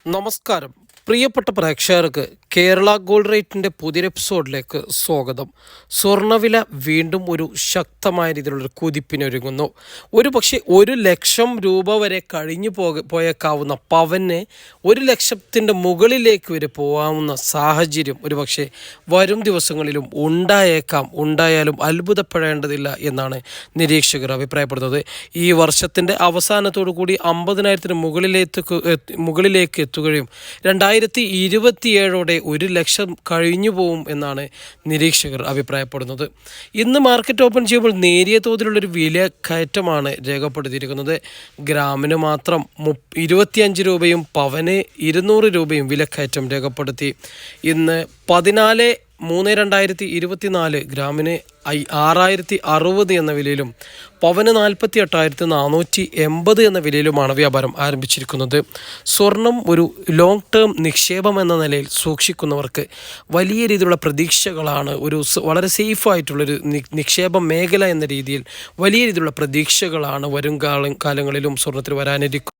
നമസ്കാരം പ്രിയപ്പെട്ട പ്രേക്ഷകർക്ക് കേരള ഗോൾഡ് റേറ്റിൻ്റെ പുതിയൊരു എപ്പിസോഡിലേക്ക് സ്വാഗതം. സ്വർണ്ണവില വീണ്ടും ഒരു ശക്തമായ രീതിയിലുള്ളൊരു കുതിപ്പിനൊരുങ്ങുന്നു. ഒരു പക്ഷേ 1,00,000 രൂപ വരെ കഴിഞ്ഞു പോയേക്കാവുന്ന പവന് 1,00,000 മുകളിലേക്ക് വരെ പോകാവുന്ന സാഹചര്യം ഒരു പക്ഷേ വരും ദിവസങ്ങളിലും ഉണ്ടായാലും അത്ഭുതപ്പെടേണ്ടതില്ല എന്നാണ് നിരീക്ഷകർ അഭിപ്രായപ്പെടുന്നത്. ഈ വർഷത്തിൻ്റെ അവസാനത്തോടു കൂടി 50,000 മുകളിലേക്ക് എത്തുകയും 2027 1,00,000 കഴിഞ്ഞു പോവും എന്നാണ് നിരീക്ഷകർ അഭിപ്രായപ്പെടുന്നത്. ഇന്ന് മാർക്കറ്റ് ഓപ്പൺ ചെയ്യുമ്പോൾ നേരിയ തോതിലുള്ളൊരു വില കയറ്റമാണ് രേഖപ്പെടുത്തിയിരിക്കുന്നത്. ഗ്രാമിന് മാത്രം 25 രൂപയും പവന് 200 രൂപയും വിലക്കയറ്റം രേഖപ്പെടുത്തി. ഇന്ന് 14/3/2024 ഗ്രാമിന് 6,060 എന്ന വിലയിലും പവന് 48,480 എന്ന വിലയിലുമാണ് വ്യാപാരം ആരംഭിച്ചിരിക്കുന്നത്. സ്വർണം ഒരു ലോങ് ടേം നിക്ഷേപം എന്ന നിലയിൽ സൂക്ഷിക്കുന്നവർക്ക് വലിയ രീതിയിലുള്ള പ്രതീക്ഷകളാണ്. വളരെ സേഫായിട്ടുള്ളൊരു നിക്ഷേപ മേഖല എന്ന രീതിയിൽ വലിയ രീതിയിലുള്ള പ്രതീക്ഷകളാണ് വരും കാലങ്ങളിലും സ്വർണത്തിൽ വരാനിരിക്കുന്നത്.